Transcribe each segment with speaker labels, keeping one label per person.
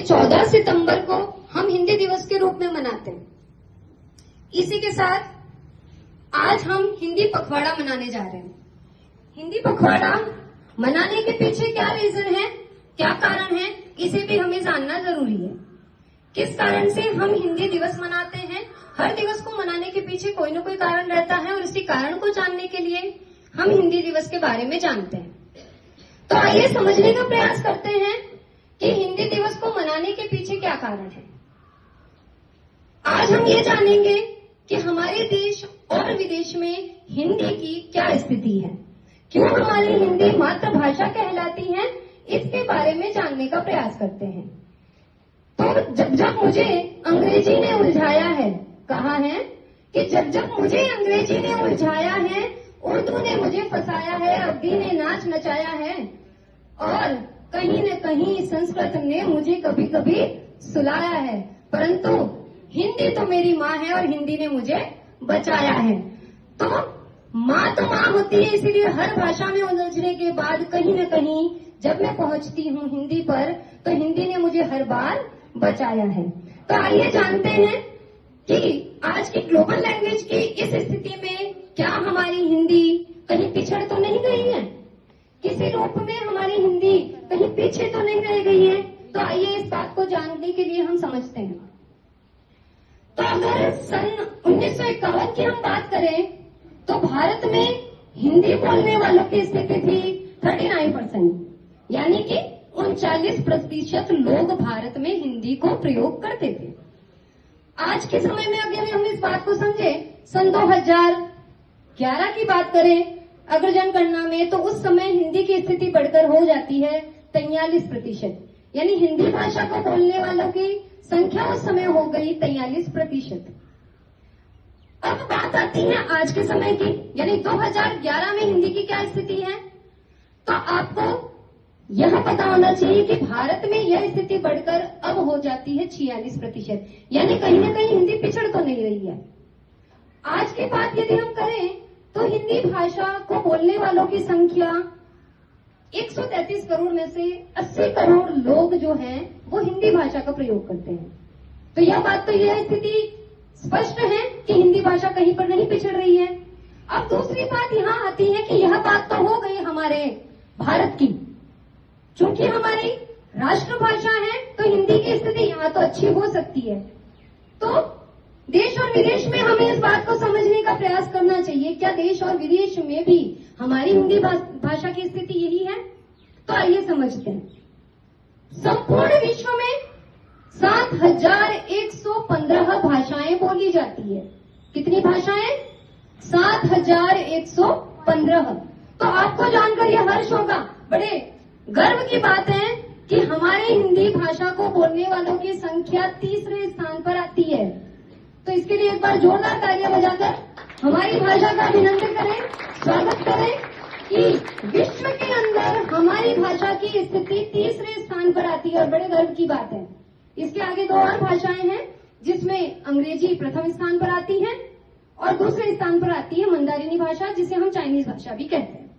Speaker 1: 14 सितंबर को हम हिंदी दिवस के रूप में मनाते हैं। इसी के साथ आज हम हिंदी पखवाड़ा मनाने जा रहे हैं। हिंदी पखवाड़ा मनाने के पीछे क्या रीजन है, क्या कारण है, इसे भी हमें जानना जरूरी है। किस कारण से हम हिंदी दिवस मनाते हैं। हर दिवस को मनाने के पीछे कोई न कोई कारण रहता है और इसी कारण को जानने के लिए हम हिंदी दिवस के बारे में जानते हैं। तो आइए समझने का प्रयास करते हैं कि हिंदी दिवस को मनाने के पीछे क्या कारण है। आज हम ये जानेंगे कि हमारे देश और विदेश में हिंदी की क्या स्थिति है, क्यों हमारी हिंदी मातृभाषा कहलाती है, इसके बारे में जानने का प्रयास करते हैं। तो जब मुझे अंग्रेजी ने उलझाया है, कहा है कि जब मुझे अंग्रेजी ने उलझाया है, उर्दू ने मुझे फंसाया है, अरबी ने नाच नचाया है और कहीं न कहीं संस्कृत ने मुझे कभी कभी सुलाया है, परंतु हिंदी तो मेरी माँ है और हिंदी ने मुझे बचाया है। तो माँ तो माँ होती है, इसीलिए हर भाषा में उलझने के बाद कहीं न कहीं जब मैं पहुंचती हूँ हिंदी पर, तो हिंदी ने मुझे हर बार बचाया है। तो आइए जानते हैं कि आज की ग्लोबल लैंग्वेज की इस स्थिति में क्या हमारी हिंदी कहीं पिछड़ तो नहीं गई है, किसी रूप में हमारी हिंदी कहीं पीछे तो नहीं रह गई है। तो आइए इस बात को जानने के लिए हम समझते हैं। तो अगर सन 1951 की हम बात करें तो भारत में हिंदी बोलने वालों की स्थिति थी 39%, यानी कि 39% लोग भारत में हिंदी को प्रयोग करते थे। आज के समय में अगर हम इस बात को समझे, सन 2011 की बात करें अगर जनगणना में, तो उस समय हिंदी की स्थिति बढ़कर हो जाती है 43%, यानी हिंदी भाषा को बोलने वालों की संख्या उस समय हो गई 43%। अब बात आती है आज के समय की, यानी 2011 में हिंदी की क्या स्थिति है। तो आपको यह पता होना चाहिए कि भारत में यह स्थिति बढ़कर अब हो जाती है 46%, यानी कहीं ना कहीं हिंदी पिछड़ तो नहीं रही है। आज की बात यदि हम करें तो हिंदी भाषा को बोलने वालों की संख्या 133 करोड़ में से 80 करोड़ लोग जो हैं वो हिंदी भाषा का प्रयोग करते हैं। तो यह बात तो यह स्थिति स्पष्ट है कि हिंदी भाषा कहीं पर नहीं पिछड़ रही है। अब दूसरी बात यहाँ आती है कि यह बात तो हो गई हमारे भारत की, चूंकि हमारी राष्ट्रभाषा है तो हिंदी की स्थिति यहाँ तो अच्छी हो सकती है। तो देश और विदेश में हमें इस बात को समझने का प्रयास करना चाहिए, क्या देश और विदेश में भी हमारी हिंदी भाषा की स्थिति यही है। तो आइए समझते हैं। संपूर्ण विश्व में 7115 भाषाएं बोली जाती है। कितनी भाषाएं? 7115। तो आपको जानकर यह हर्ष होगा, बड़े गर्व की बात है कि हमारी हिंदी भाषा को बोलने वालों की संख्या तीसरे स्थान पर आती है। तो इसके लिए एक बार जोरदार तालियां बजाकर हमारी भाषा का अभिनंदन करें, स्वागत करें कि विश्व के अंदर हमारी भाषा की स्थिति तीसरे स्थान पर आती है और बड़े गर्व की बात है। इसके आगे 2 और भाषाएं हैं जिसमें अंग्रेजी प्रथम स्थान पर आती है और दूसरे स्थान पर आती है मंदारिनी भाषा, जिसे हम चाइनीज भाषा भी कहते हैं।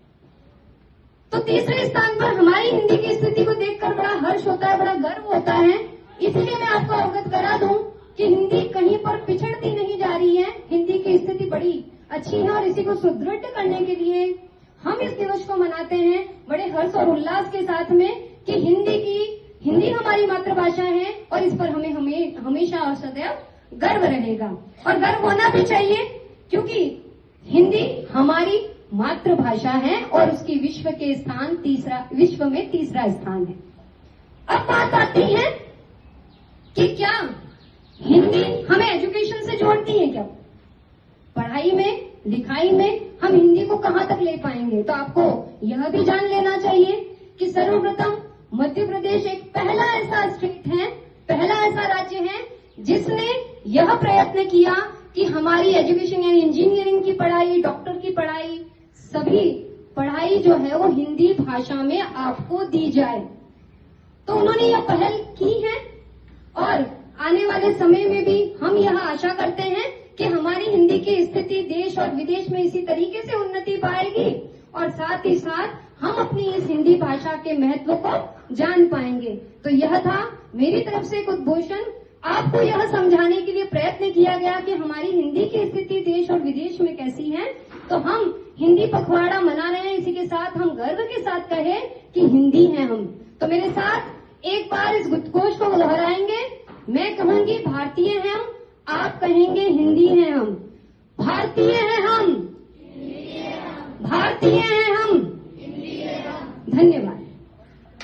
Speaker 1: तो तीसरे स्थान पर हमारी हिंदी की स्थिति को देखकर बड़ा हर्ष होता है, बड़ा गर्व होता है। इसलिए मैं आपको अवगत करा दूं कि हिंदी कहीं पर पिछड़ती नहीं जा रही है, हिंदी की स्थिति बड़ी अच्छी है और इसी को सुदृढ़ करने के लिए हम इस दिवस को मनाते हैं बड़े हर्ष और उल्लास के साथ में कि हिंदी हमारी मातृभाषा है और इस पर हमें हमेशा और सदैव गर्व रहेगा और गर्व होना भी चाहिए, क्योंकि हिंदी हमारी मातृभाषा है और उसकी विश्व में तीसरा स्थान है। अब बात आती है कि क्या हिंदी हमें एजुकेशन से जोड़ती है, क्या पढ़ाई में लिखाई में हम हिंदी को कहां तक ले पाएंगे। तो आपको यह भी जान लेना चाहिए कि सर्वप्रथम मध्य प्रदेश एक पहला ऐसा स्टेट है, पहला ऐसा राज्य है जिसने यह प्रयत्न किया कि हमारी एजुकेशन यानी इंजीनियरिंग की पढ़ाई, डॉक्टर की पढ़ाई, सभी पढ़ाई जो है वो हिंदी भाषा में आपको दी जाए। तो उन्होंने यह पहल की है और आने वाले समय में भी हम यह आशा करते हैं कि हमारी हिंदी की स्थिति देश और विदेश में इसी तरीके से उन्नति पाएगी और साथ ही साथ हम अपनी इस हिंदी भाषा के महत्व को जान पाएंगे। तो यह था मेरी तरफ से एक उद्घोषण। आपको यह समझाने के लिए प्रयत्न किया गया कि हमारी हिंदी की स्थिति देश और विदेश में कैसी है। तो हम हिंदी पखवाड़ा मना रहे हैं, इसी के साथ हम गर्व के साथ कहें कि हिंदी हैं हम। तो मेरे साथ एक बार इस उद्घोष को दोहराएंगे। मैं कहूंगी भारतीय हैं हम, आप कहेंगे हिंदी हैं हम। भारतीय हैं हम, भारतीय हैं हम। धन्यवाद।